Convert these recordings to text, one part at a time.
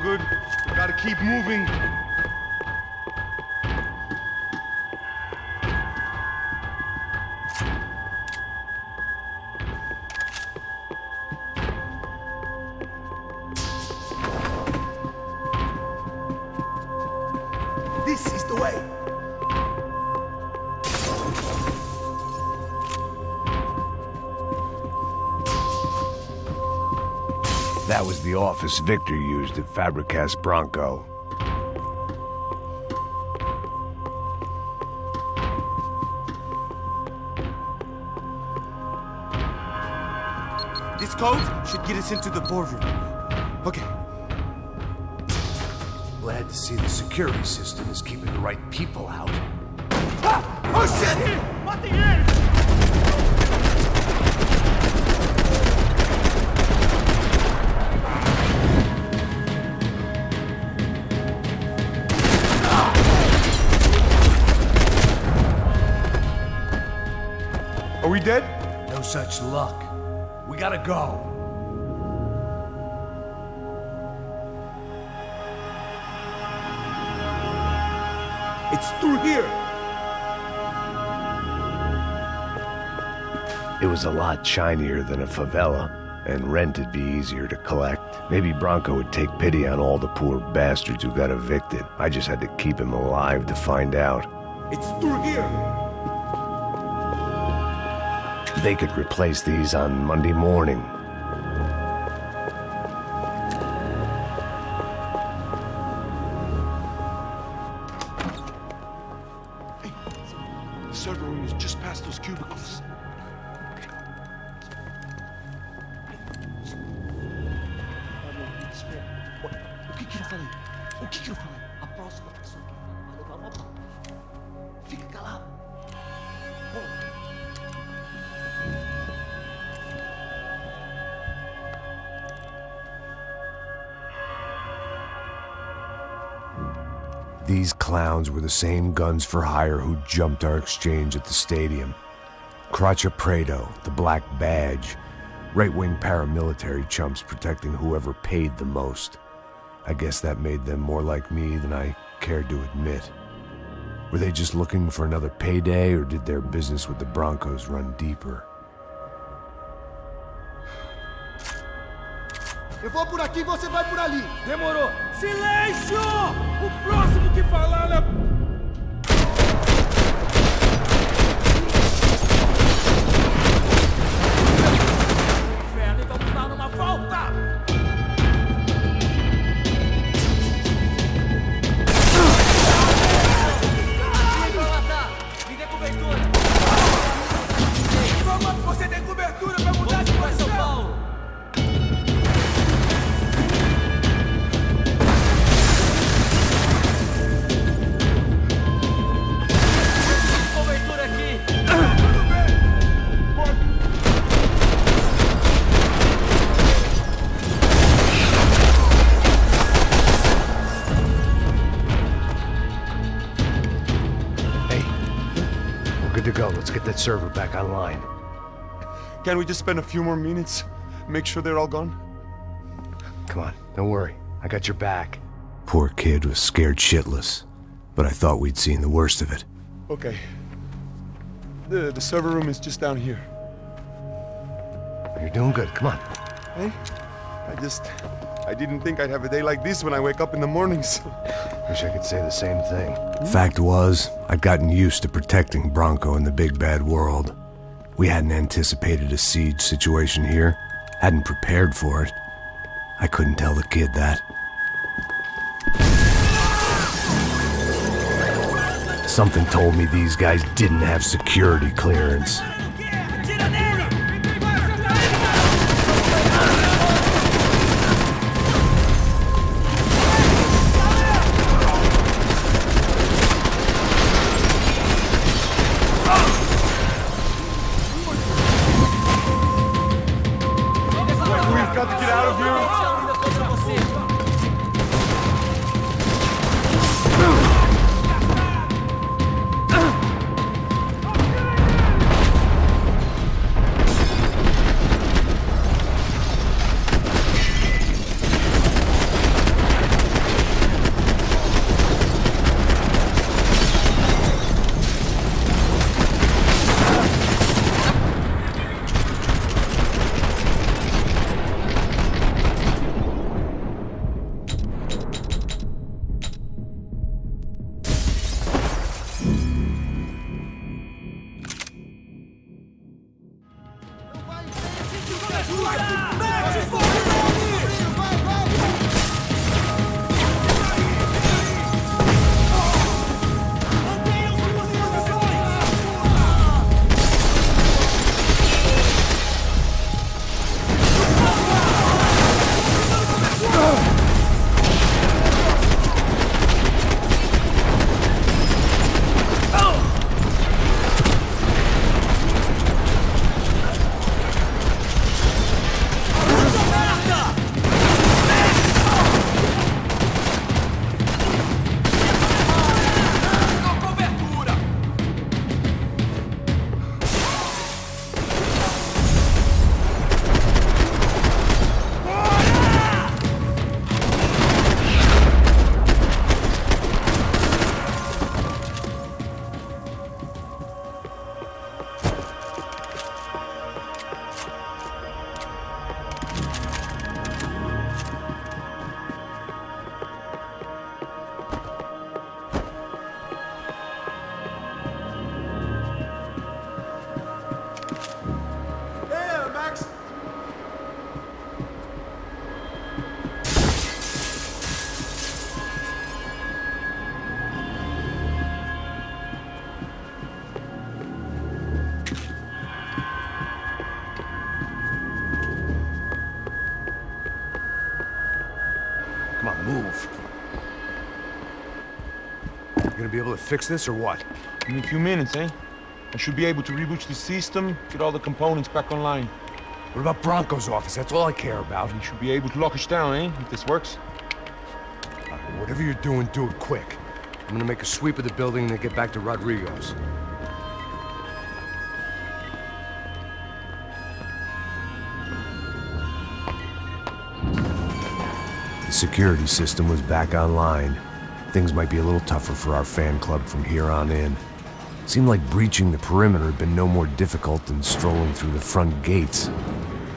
good. We gotta keep moving. This is the way. That was the office Victor used at Fabricast Bronco. This code should get us into the boardroom. Okay. Glad to see the security system is keeping the right people out. Ah! Oh shit! What the hell? Are we dead? No such luck. We gotta go. It's through here. It was a lot shinier than a favela, and rent'd be easier to collect. Maybe Bronco would take pity on all the poor bastards who got evicted. I just had to keep him alive to find out. It's through here. They could replace these on Monday morning. Hey, the server room is just past those cubicles. O que eu falei? O que eu falei? A próxima pessoa que vai levar uma bala. Fica calado. These clowns were the same guns for hire who jumped our exchange at the stadium. Craccia Prado, the Black Badge, right-wing paramilitary chumps protecting whoever paid the most. I guess that made them more like me than I cared to admit. Were they just looking for another payday, or did their business with the Broncos run deeper? Eu vou por aqui, você vai por ali. Demorou. Silêncio! O próximo que falar é... Inferno, então tá numa falta! Me dê cobertura! Como você tem cobertura pra mudar de posição? São Paulo! Good to go. Let's get that server back online. Can't we just spend a few more minutes? Make sure they're all gone? Come on, don't worry. I got your back. Poor kid was scared shitless, but I thought we'd seen the worst of it. Okay. The server room is just down here. You're doing good. Come on. Hey, I didn't think I'd have a day like this when I wake up in the mornings. Wish I could say the same thing. Fact was, I'd gotten used to protecting Bronco in the big bad world. We hadn't anticipated a siege situation here, hadn't prepared for it. I couldn't tell the kid that. Something told me these guys didn't have security clearance. Come on, move. You gonna be able to fix this or what? Give me a few minutes, eh? I should be able to reboot the system, get all the components back online. What about Bronco's office? That's all I care about. You should be able to lock us down, eh? If this works. Whatever you're doing, do it quick. I'm gonna make a sweep of the building and then get back to Rodrigo's. The security system was back online. Things might be a little tougher for our fan club from here on in. Seemed like breaching the perimeter had been no more difficult than strolling through the front gates.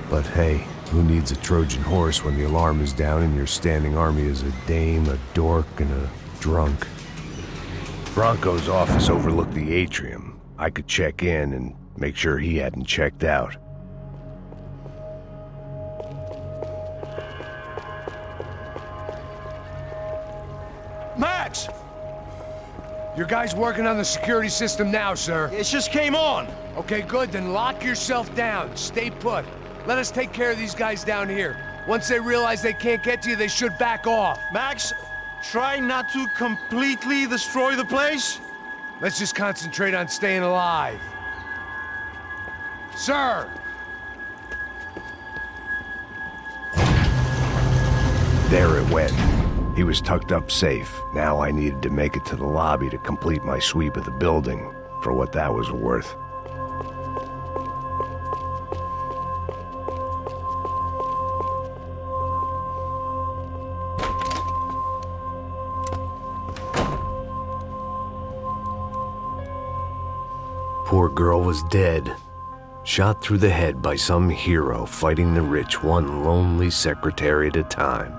But hey, who needs a Trojan horse when the alarm is down and your standing army is a dame, a dork, and a drunk? Bronco's office overlooked the atrium. I could check in and make sure he hadn't checked out. Max! Your guys working on the security system now, sir. It just came on. Okay, good, then lock yourself down. Stay put. Let us take care of these guys down here. Once they realize they can't get to you, they should back off. Max, try not to completely destroy the place. Let's just concentrate on staying alive. Sir! There it went. He was tucked up safe. Now I needed to make it to the lobby to complete my sweep of the building, for what that was worth. Poor girl was dead. Shot through the head by some hero fighting the rich one lonely secretary at a time.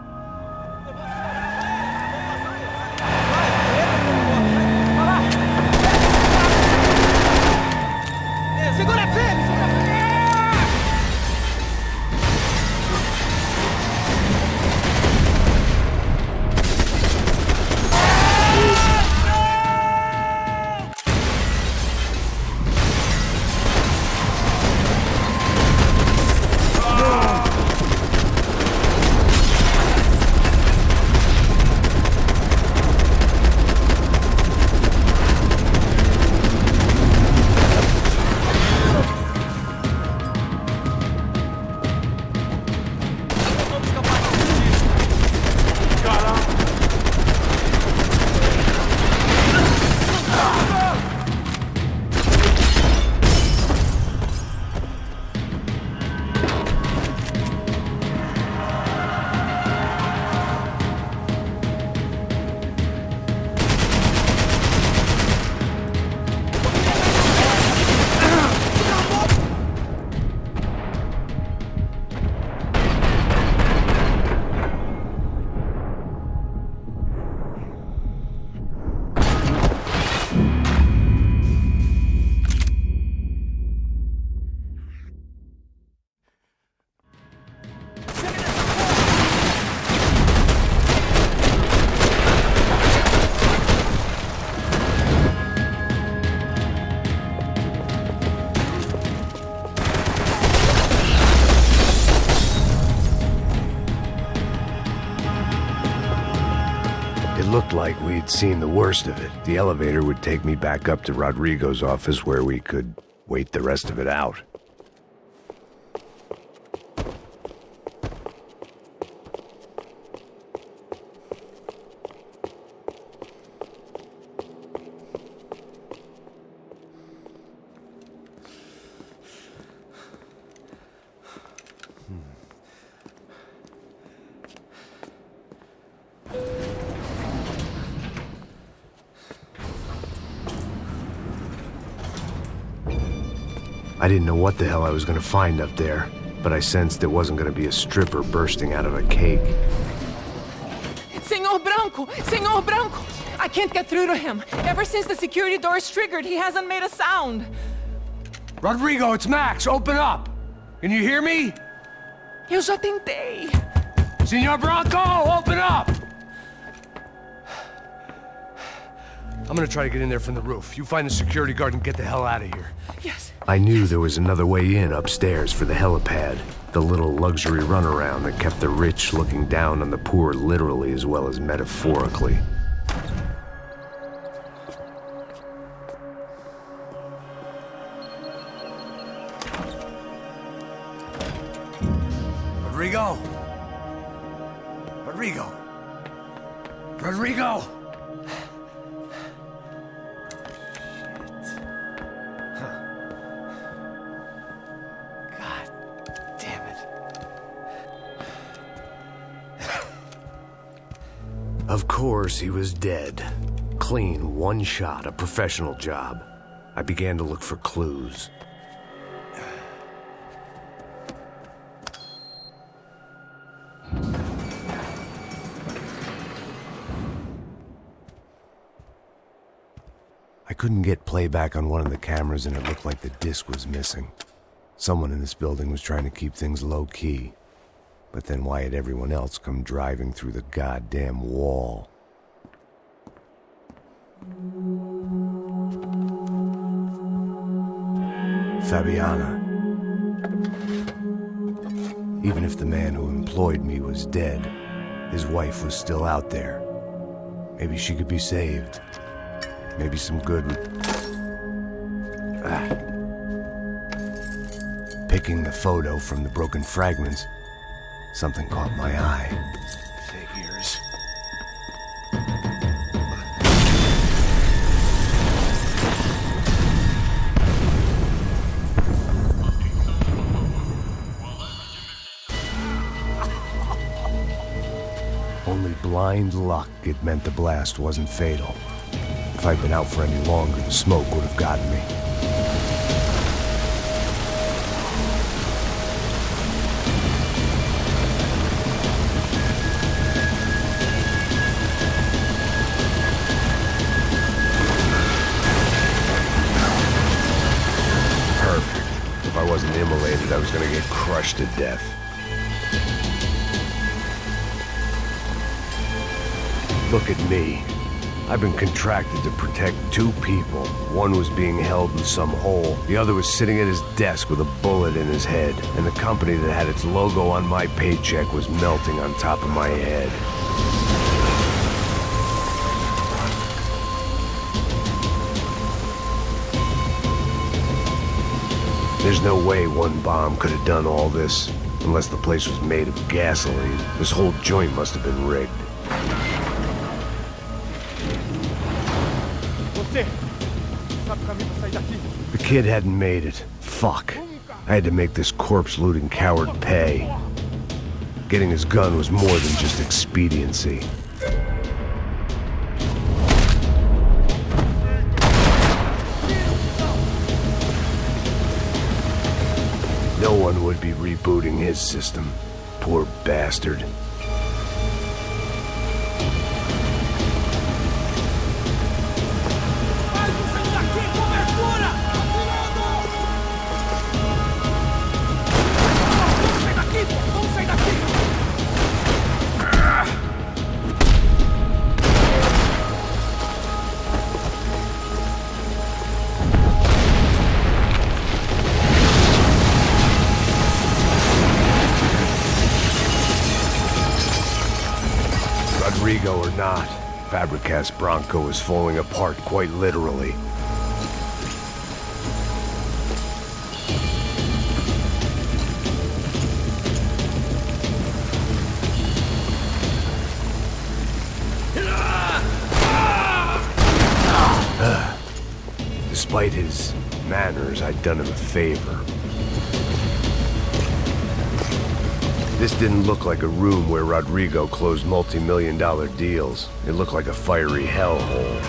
looked like we'd seen the worst of it. The elevator would take me back up to Rodrigo's office where we could wait the rest of it out. I didn't know what the hell I was going to find up there, but I sensed it wasn't going to be a stripper bursting out of a cake. Señor Branco! I can't get through to him. Ever since the security door is triggered, he hasn't made a sound. Rodrigo, it's Max. Open up. Can you hear me? Eu já tentei. Señor Branco, open up! I'm gonna try to get in there from the roof. You find the security guard and get the hell out of here. Yes. I knew there was another way in upstairs for the helipad. The little luxury runaround that kept the rich looking down on the poor literally as well as metaphorically. Rodrigo! Rodrigo! Rodrigo! Of course, he was dead. Clean, one shot, a professional job. I began to look for clues. I couldn't get playback on one of the cameras and it looked like the disc was missing. Someone in this building was trying to keep things low-key. But then why had everyone else come driving through the goddamn wall? Fabiana. Even if the man who employed me was dead, his wife was still out there. Maybe she could be saved. Maybe some good would... Picking the photo from the broken fragments, something caught my eye. Figures. Only blind luck it meant the blast wasn't fatal. If I'd been out for any longer, the smoke would have gotten me. If I wasn't immolated, I was gonna get crushed to death. Look at me. I've been contracted to protect two people. One was being held in some hole. The other was sitting at his desk with a bullet in his head. And the company that had its logo on my paycheck was melting on top of my head. There's no way one bomb could have done all this, unless the place was made of gasoline. This whole joint must have been rigged. The kid hadn't made it. Fuck. I had to make this corpse-looting coward pay. Getting his gun was more than just expediency. No one would be rebooting his system. Poor bastard. Rodrigo or not, Fabricast Bronco is falling apart quite literally. Despite his manners, I'd done him a favor. This didn't look like a room where Rodrigo closed multi-million-dollar deals. It looked like a fiery hellhole.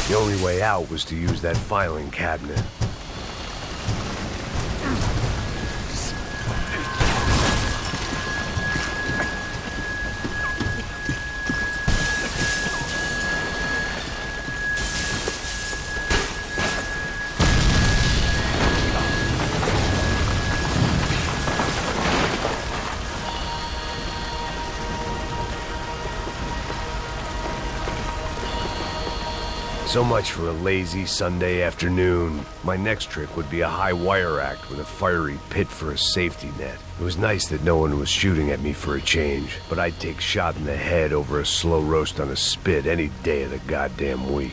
The only way out was to use that filing cabinet. So much for a lazy Sunday afternoon. My next trick would be a high wire act with a fiery pit for a safety net. It was nice that no one was shooting at me for a change, but I'd take shot in the head over a slow roast on a spit any day of the goddamn week.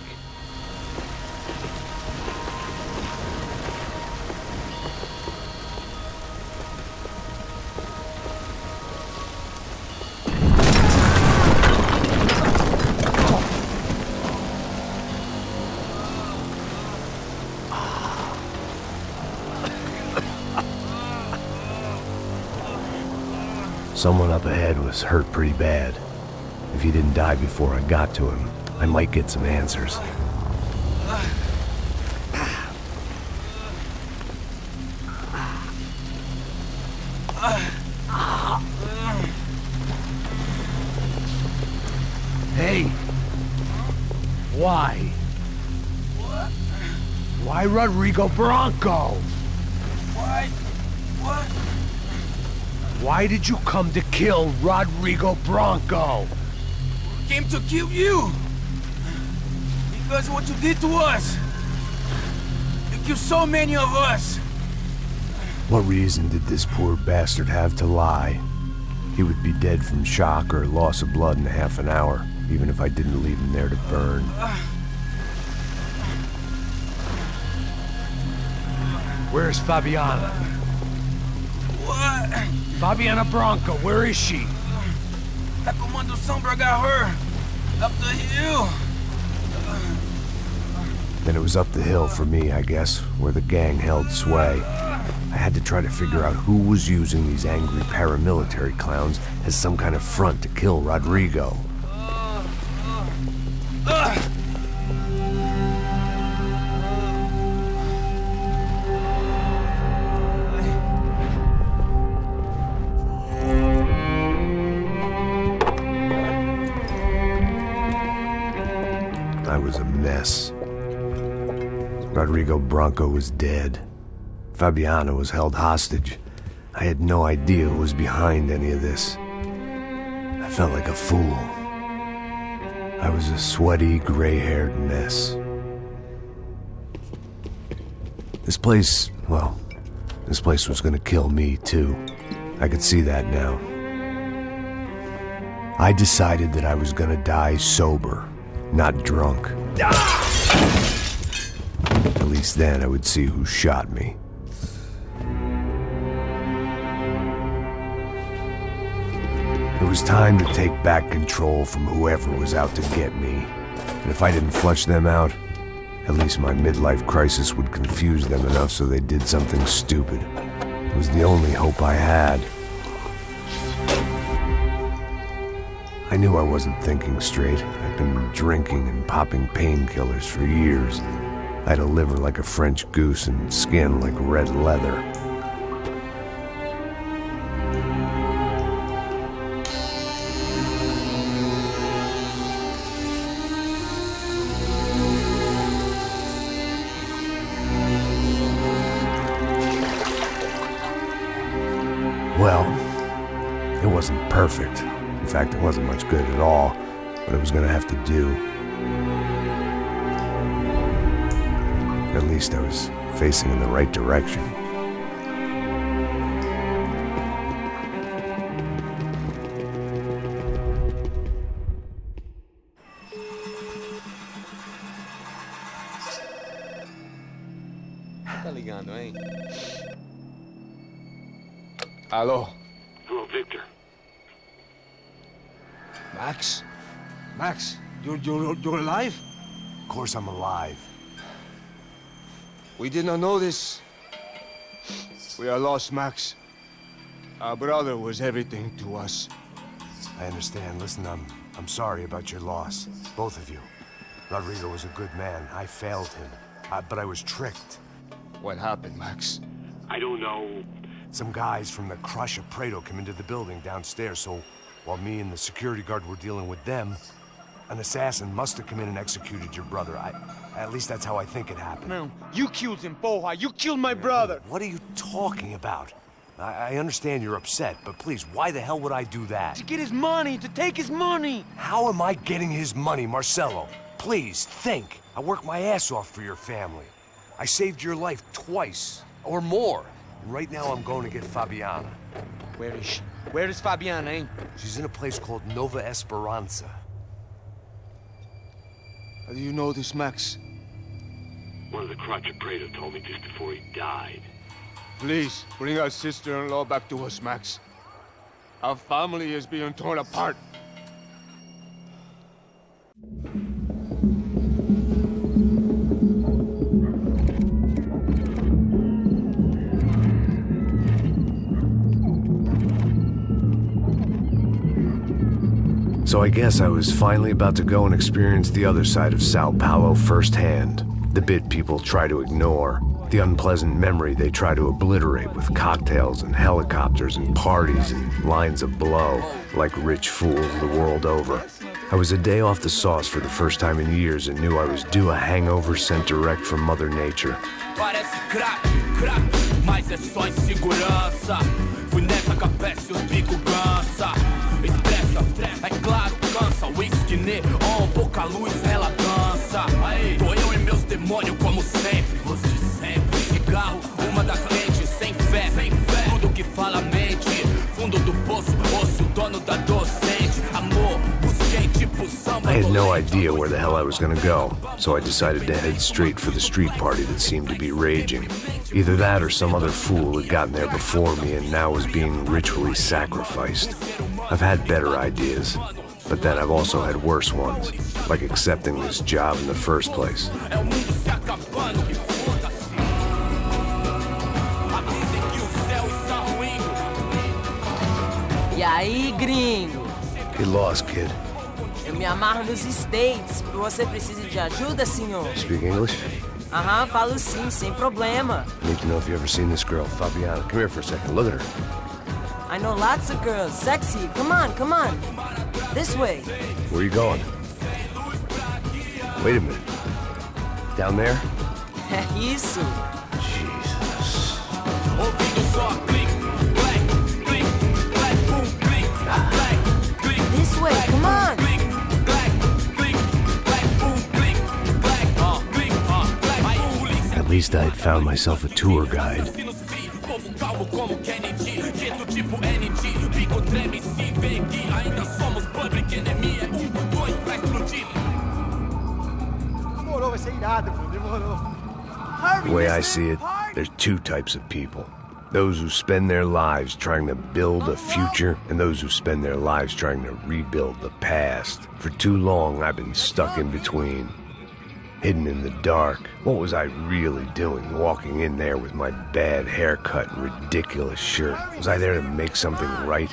Someone up ahead was hurt pretty bad. If he didn't die before I got to him, I might get some answers. Hey! Why? Why Rodrigo Bronco? Why? What? Why did you come to kill Rodrigo Bronco? Came to kill you! Because of what you did to us! You killed so many of us! What reason did this poor bastard have to lie? He would be dead from shock or loss of blood in half an hour, even if I didn't leave him there to burn. Where's Fabiana? What? Fabiana Bronco, where is she? That Comando Sombra got her! Up the hill! Then it was up the hill for me, I guess, where the gang held sway. I had to try to figure out who was using these angry paramilitary clowns as some kind of front to kill Rodrigo. I was a mess. Rodrigo Bronco was dead. Fabiana was held hostage. I had no idea who was behind any of this. I felt like a fool. I was a sweaty, gray-haired mess. This place was gonna kill me too. I could see that now. I decided that I was gonna die sober, not drunk. At least then I would see who shot me. It was time to take back control from whoever was out to get me. And if I didn't flush them out, at least my midlife crisis would confuse them enough so they did something stupid. It was the only hope I had. I knew I wasn't thinking straight. I'd been drinking and popping painkillers for years. I had a liver like a French goose and skin like red leather. It wasn't perfect. In fact, it wasn't much good at all, but it was gonna have to do. At least I was facing in the right direction. Tá ligando, hein? Alô? Hello, Victor. Max? Max, you're alive? Of course I'm alive. We did not know this. We are lost, Max. Our brother was everything to us. I understand. Listen, I'm sorry about your loss. Both of you. Rodrigo was a good man. I failed him. But I was tricked. What happened, Max? I don't know. Some guys from the Crusher Prado came into the building downstairs, so while me and the security guard were dealing with them, an assassin must have come in and executed your brother. At least that's how I think it happened. No, you killed him, Poha. You killed my brother. What are you talking about? I understand you're upset, but please, why the hell would I do that? To get his money, to take his money. How am I getting his money, Marcelo? Please, think. I worked my ass off for your family. I saved your life twice, or more. And right now I'm going to get Fabiana. Where is she? Where is Fabiana, eh? She's in a place called Nova Esperanza. How do you know this, Max? One of the Crotcher Prado told me just before he died. Please, bring our sister-in-law back to us, Max. Our family is being torn apart. So I guess I was finally about to go and experience the other side of Sao Paulo firsthand. The bit people try to ignore. The unpleasant memory they try to obliterate with cocktails and helicopters and parties and lines of blow, like rich fools the world over. I was a day off the sauce for the first time in years and knew I was due a hangover sent direct from Mother Nature. Parece crack, mas é só insegurança. Fui nessa capeste, os bico gansa. Estressa, é claro, cansa. Whisky neon, pouca luz, ela dança. Tô eu e meus demônios como sempre. Você sempre. Cigarro, uma das lentes, sem fé. Tudo que fala mente. Fundo do poço, osso, dono da docente. Amor, busquei tipo samba. I had no idea where the hell I was gonna go, so I decided to head straight for the street party that seemed to be raging. Either that or some other fool had gotten there before me and now was being ritually sacrificed. I've had better ideas, but then I've also had worse ones, like accepting this job in the first place. E aí, gringo? Get lost, kid. Eu me amarro nos States. Você precisa de ajuda, senhor? Speak English? Aham, falo sim, sem problema. I need to know if you ever seen this girl, Fabiana. Come here for a second. Look at her. I know lots of girls. Sexy. Come on, come on. This way. Where are you going? Wait a minute. Down there? É isso. Jesus. This way, come on. At least I'd found myself a tour guide. The way I see it, there's two types of people. Those who spend their lives trying to build a future, and those who spend their lives trying to rebuild the past. For too long, I've been stuck in between. Hidden in the dark. What was I really doing, walking in there with my bad haircut and ridiculous shirt? Was I there to make something right?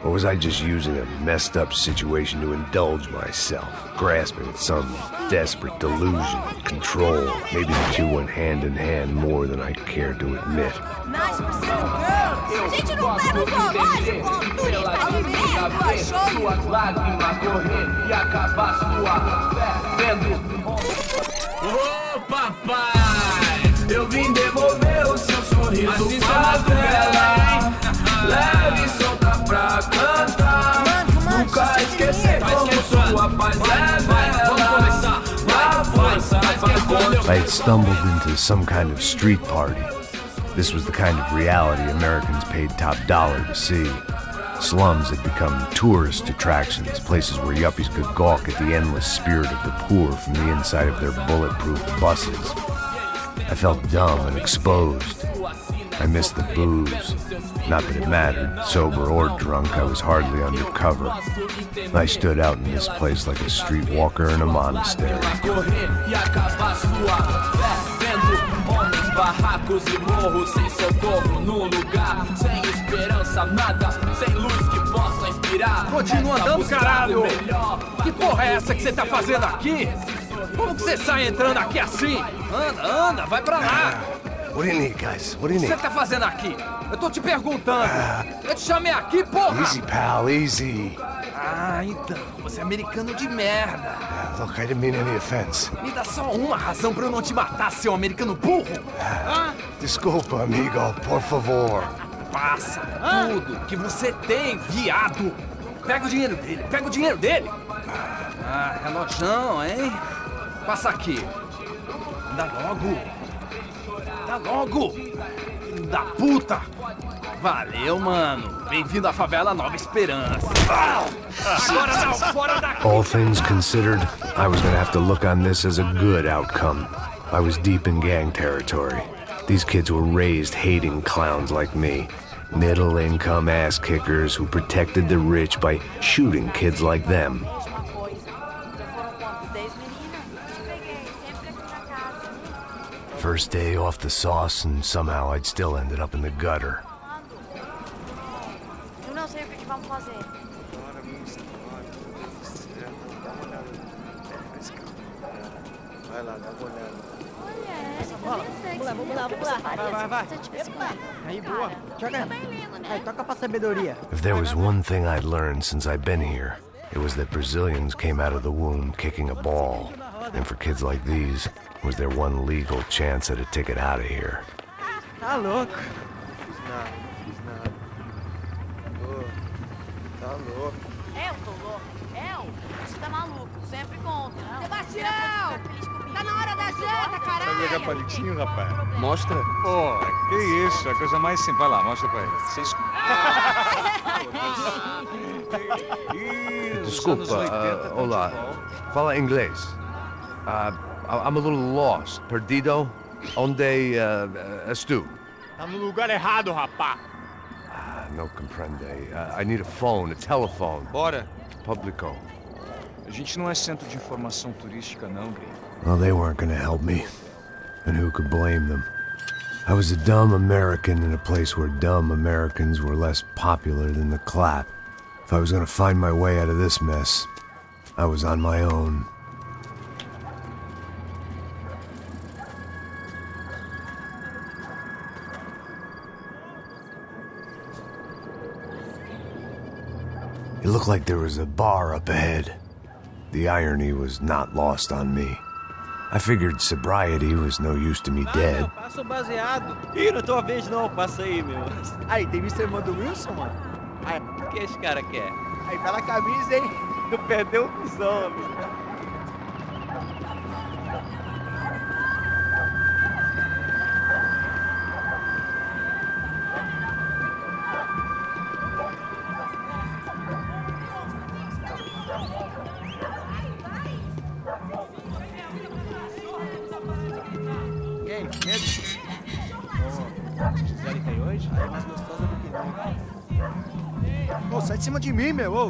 Or was I just using a messed up situation to indulge myself, grasping at some desperate delusion of control? Maybe the two went hand in hand more than I cared to admit. Nice pursuit, girl. A gente não leva o Suas lágrimas correr e acabar sua fé vendo. Ô papai, eu vim devolver o seu sorriso pra tela. Leve e solta pra cama. I had stumbled into some kind of street party. This was the kind of reality Americans paid top dollar to see. Slums had become tourist attractions, places where yuppies could gawk at the endless spirit of the poor from the inside of their bulletproof buses. I felt dumb and exposed. I missed the booze. Not that it mattered. Sober or drunk, I was hardly undercover. I stood out in this place like a streetwalker in a monastery. Barracos e morros sem socorro num lugar sem esperança, nada, sem luz que possa inspirar. Continua andando, caralho! Que porra é essa que você tá fazendo aqui? Como que você sai entrando aqui assim? Anda, vai pra lá! What do you need, guys? What do you O que need? você tá fazendo aqui? Eu tô te perguntando. Eu te chamei aqui, porra! Easy, pal, easy. Ah, então, você é americano de merda. Look, I didn't mean any offense. Me dá só uma razão pra eu não te matar, seu americano burro. Desculpa, amigo, por favor. Passa tudo que você tem, viado. Pega o dinheiro dele, Ah, relojão, hein? Passa aqui. Dá logo. Filho da puta. Valeu, mano. Bem-vindo à favela Nova Esperança. Agora não, fora daqui. All things considered, I was gonna have to look on this as a good outcome. I was deep in gang territory. These kids were raised hating clowns like me. Middle-income ass-kickers who protected the rich by shooting kids like them. First day off the sauce, and somehow I'd still ended up in the gutter. Eu não sei o que vamos fazer. Vai lá, dá uma olhada. Vamos lá. Vai. Aí, boa. Joga. Aí, toca pra sabedoria. If there was one thing I'd learned since I'd been here, it was that Brazilians came out of the womb kicking a ball. And for kids like these, was their one legal chance at a ticket out of here. Tá louco. Fiz nada. Tá louco. Eu tô louco. Você tá maluco. Sempre contra. Sebastião! Tá na hora da janta, caralho! Vai jogar palitinho, rapaz? Mostra. Pô, que isso, a coisa mais simples. Vai lá, mostra pra ele. Desculpa, olá. Fala inglês. I'm a little lost. Perdido? Onde estou? Tá no lugar errado, rapá. No comprende. I need a phone, a telephone. Bora. Publico. A gente não é centro de informação turística, não, gringo. Well, they weren't gonna help me. And who could blame them? I was a dumb American in a place where dumb Americans were less popular than the clap. If I was gonna find my way out of this mess, I was on my own. It looked like there was a bar up ahead. The irony was not lost on me. I figured sobriety was no use to me dead. Passa o baseado. Ih, não tô a vez não, passa aí, meu. Aí, tem visto a irmã do Wilson, mano? Aí, o que esse cara quer? Aí, pela camisa, hein? Tu perdeu o cuzão, amigo. Ô, sai de cima de mim, meu! Ô.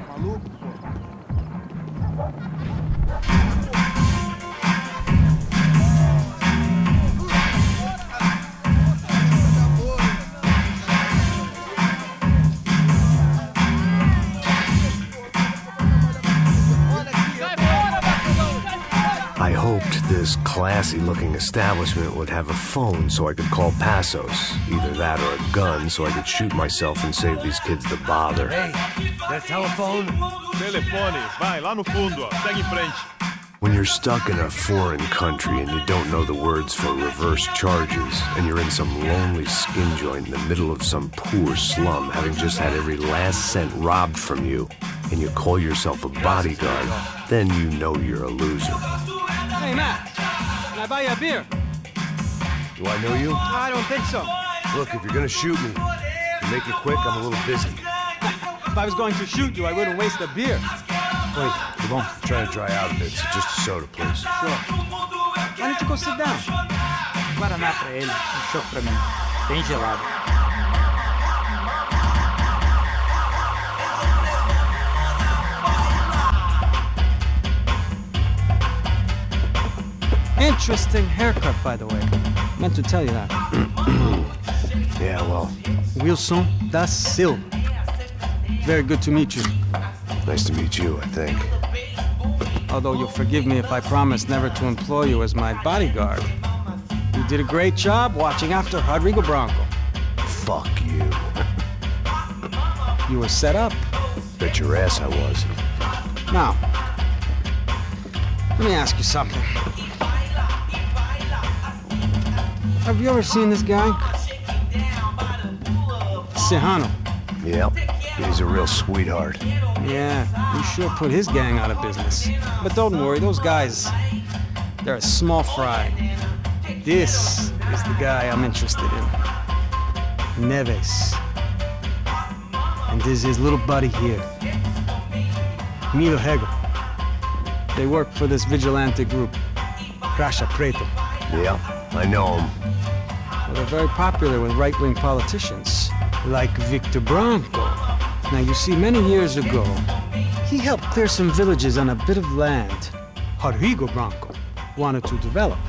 Maluco, pô. I hoped this classy-looking establishment would have a phone so I could call Passos. Either that or a gun so I could shoot myself and save these kids the bother. Hey, that telephone? Telefone, vai lá no fundo, ó. Segue em frente. When you're stuck in a foreign country and you don't know the words for reverse charges, and you're in some lonely skin joint in the middle of some poor slum, having just had every last cent robbed from you, and you call yourself a bodyguard, then you know you're a loser. Hey, Matt, can I buy you a beer? Do I know you? I don't think so. Look, if you're gonna shoot me, make it quick, I'm a little busy. If I was going to shoot you, I wouldn't waste a beer. Wait, come on. Try to dry out a bit, so just a soda, please. Sure. Why don't you go sit down? Guaraná pra ele, choco pra mim. Bem gelado. Interesting haircut, by the way. Meant to tell you that. Yeah, well. Wilson da Silva. Very good to meet you. Nice to meet you, I think. Although you'll forgive me if I promise never to employ you as my bodyguard. You did a great job watching after Rodrigo Branco. Fuck you. You were set up. Bet your ass I was. Now, let me ask you something. Have you ever seen this guy? Serrano. Yep. He's a real sweetheart. Yeah, he sure put his gang out of business. But don't worry, those guys, they're a small fry. This is the guy I'm interested in. Neves. And this is his little buddy here. Milo Hegel. They work for this vigilante group, Crasha Preto. Yeah, I know him. Well, they're very popular with right-wing politicians, like Victor Branco. Now, you see, many years ago, he helped clear some villages on a bit of land Rodrigo Branco wanted to develop.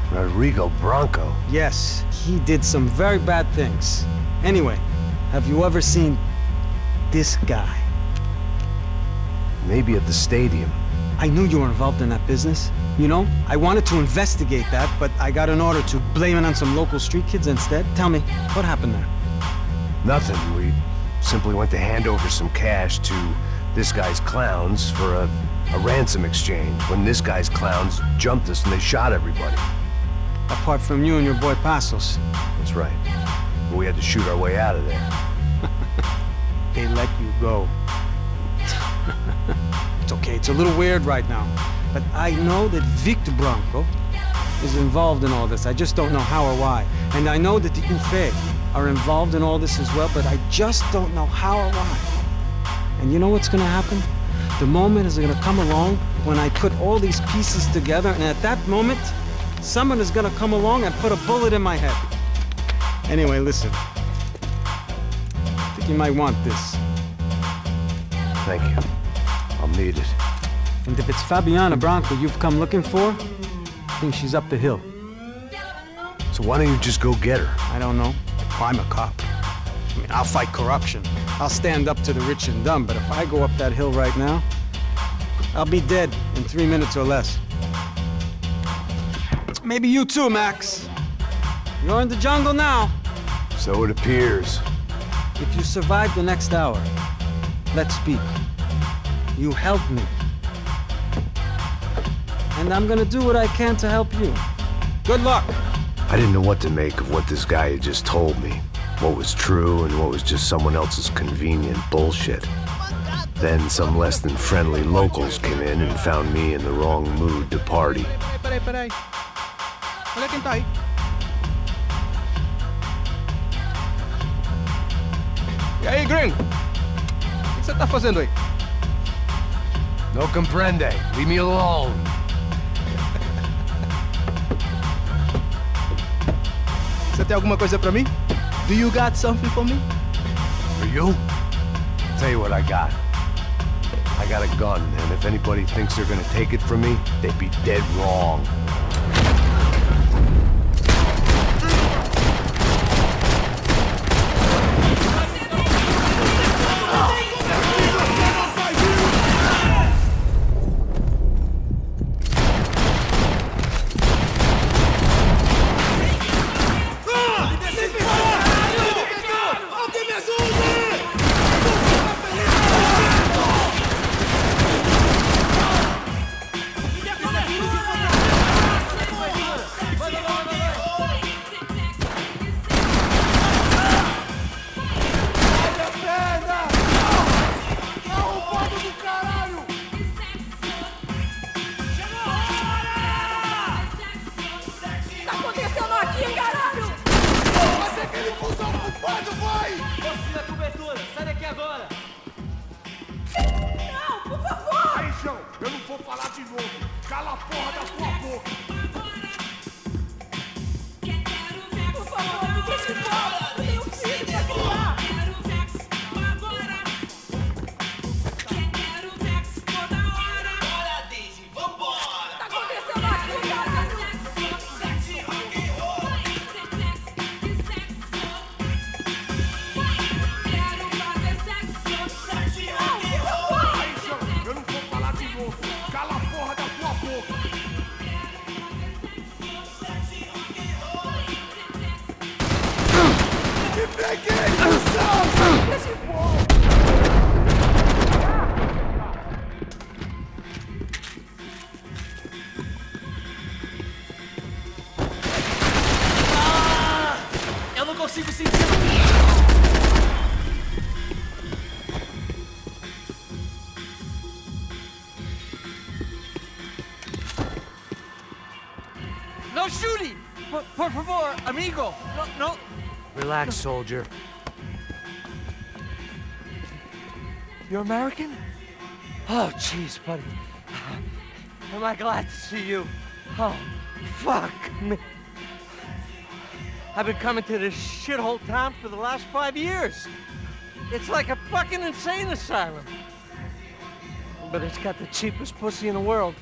Rodrigo Branco? Yes, he did some very bad things. Anyway, have you ever seen this guy? Maybe at the stadium. I knew you were involved in that business. You know, I wanted to investigate that, but I got an order to blame it on some local street kids instead. Tell me, what happened there? Nothing. We simply went to hand over some cash to this guy's clowns for a ransom exchange when this guy's clowns jumped us and they shot everybody. Apart from you and your boy Passos. That's right. But we had to shoot our way out of there. They let you go. It's okay, it's a little weird right now. But I know that Victor Branco is involved in all this. I just don't know how or why. And I know that the UFE are involved in all this as well, but I just don't know how or why. And you know what's gonna happen? The moment is gonna come along when I put all these pieces together, and at that moment, someone is gonna come along and put a bullet in my head. Anyway, listen. I think you might want this. Thank you. I'll need it. And if it's Fabiana Branco you've come looking for, I think she's up the hill. So why don't you just go get her? I don't know. I'm a cop. I mean, I'll fight corruption. I'll stand up to the rich and dumb, but if I go up that hill right now, I'll be dead in 3 minutes or less. Maybe you too, Max. You're in the jungle now. So it appears. If you survive the next hour, let's speak. You help me. And I'm gonna do what I can to help you. Good luck. I didn't know what to make of what this guy had just told me. What was true and what was just someone else's convenient bullshit. Then some less than friendly locals came in and found me in the wrong mood to party. Peraí. Olha quem tá aí. E aí, gringo? O que você tá fazendo aí? No comprende. Leave me alone. Você tem alguma coisa pra mim? Do you got something for me? For you? I'll tell you what I got. I got a gun, and if anybody thinks they're gonna take it from me, they'd be dead wrong. Eu não consigo sentir. No shooting! Por favor, amigo! No. Relax, soldier. You're American? Oh, jeez, buddy. Am I glad to see you? Oh, fuck me. I've been coming to this shithole town for the last 5 years. It's like a fucking insane asylum. But it's got the cheapest pussy in the world.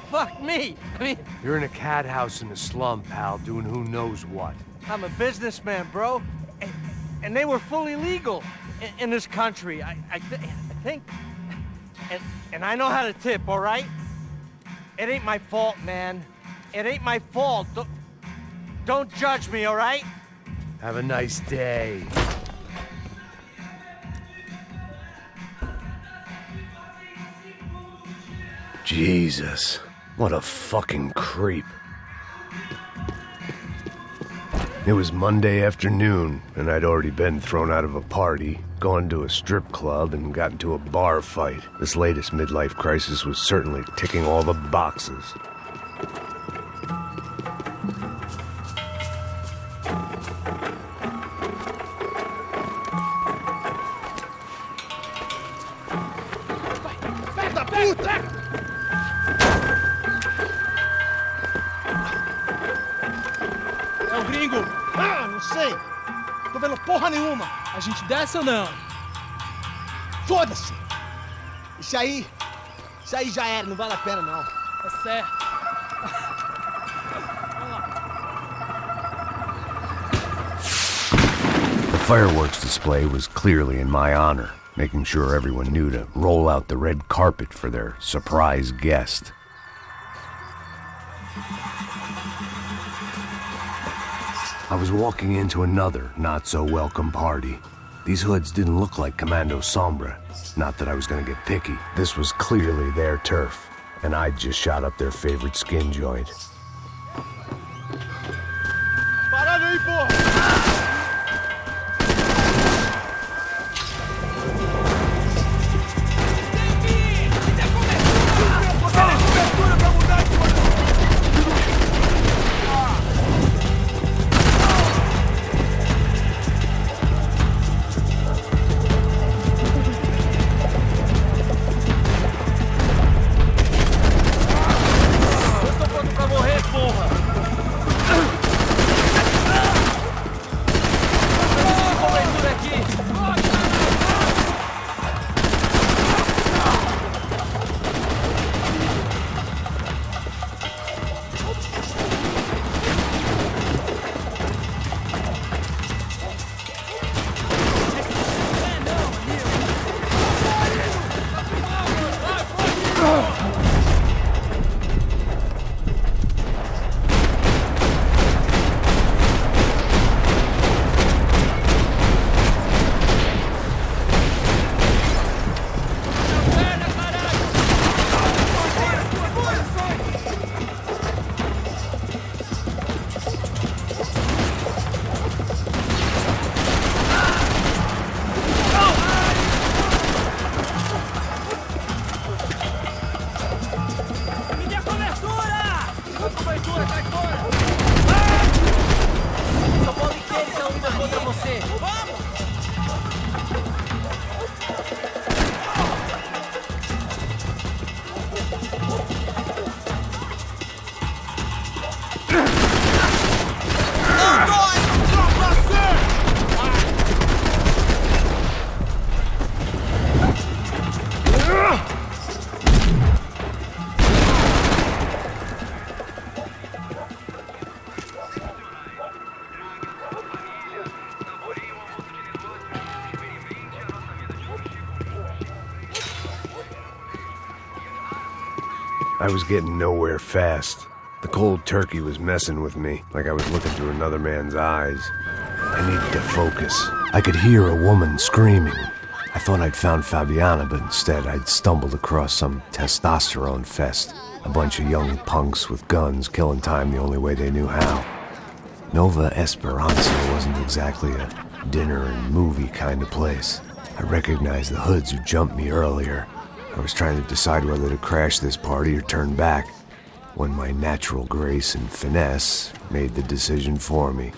Fuck me. I mean... You're in a cat house in the slum, pal, doing who knows what. I'm a businessman, bro. And they were fully legal in this country. I think... And I know how to tip, all right? It ain't my fault, man. It ain't my fault. Don't judge me, all right? Have a nice day. Jesus, what a fucking creep. It was Monday afternoon, and I'd already been thrown out of a party, gone to a strip club, and got into a bar fight. This latest midlife crisis was certainly ticking all the boxes. É o gringo! Ah, não sei! Tô vendo porra nenhuma! A gente desce ou não? Foda-se! Isso aí já era, não vale a pena não. Tá certo. The fireworks display was clearly in my honor, making sure everyone knew to roll out the red carpet for their surprise guest. I was walking into another not-so-welcome party. These hoods didn't look like Commando Sombra. Not that I was gonna get picky. This was clearly their turf, and I'd just shot up their favorite skin joint. Parado aí, porra! I was getting nowhere fast. The cold turkey was messing with me, like I was looking through another man's eyes. I I needed to focus. I could hear a woman screaming. I thought I'd found Fabiana, but instead I'd stumbled across some testosterone fest. A bunch of young punks with guns killing time the only way they knew how. Nova Esperanza wasn't exactly a dinner and movie kind of place. I recognized the hoods who jumped me earlier. I was trying to decide whether to crash this party or turn back, when my natural grace and finesse made the decision for me.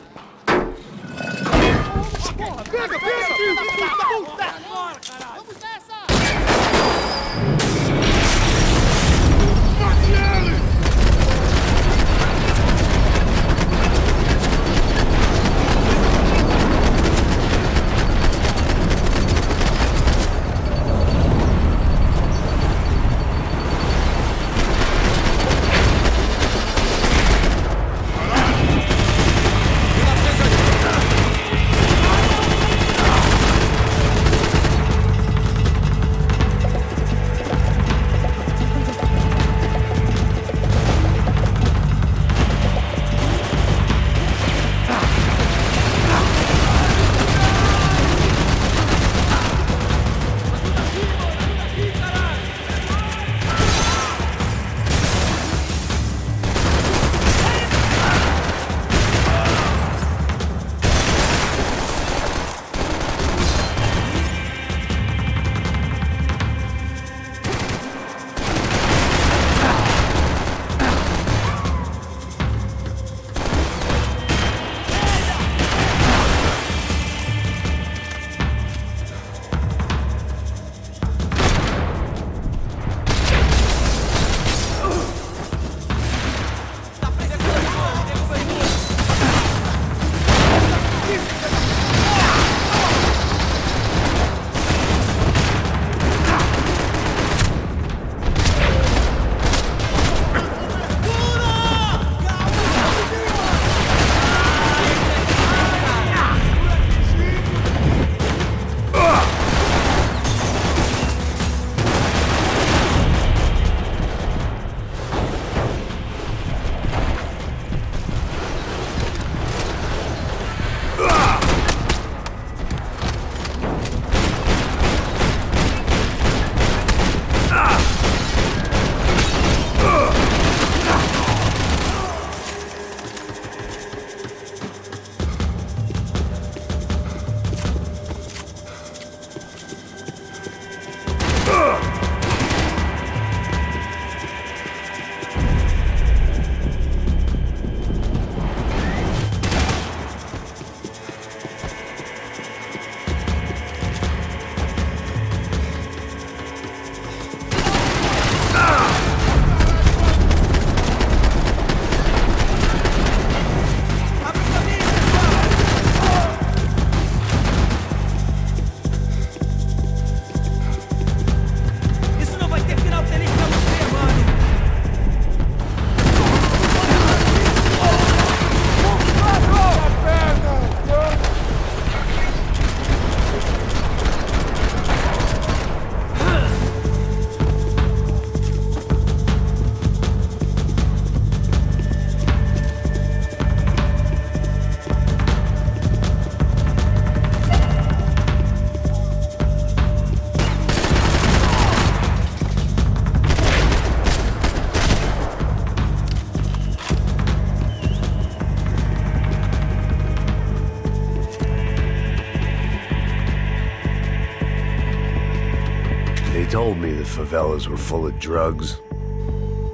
Told me the favelas were full of drugs.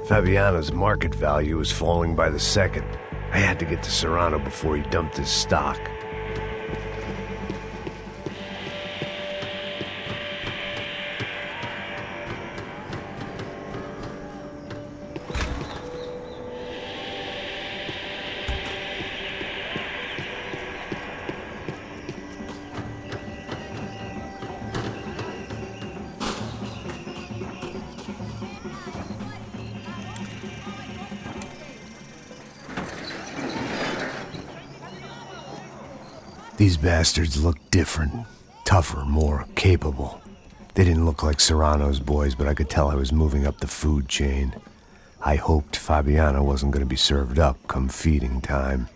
Fabiana's market value was falling by the second. I had to get to Serrano before he dumped his stock. These bastards looked different, tougher, more capable. They didn't look like Serrano's boys, but I could tell I was moving up the food chain. I hoped Fabiana wasn't going to be served up come feeding time.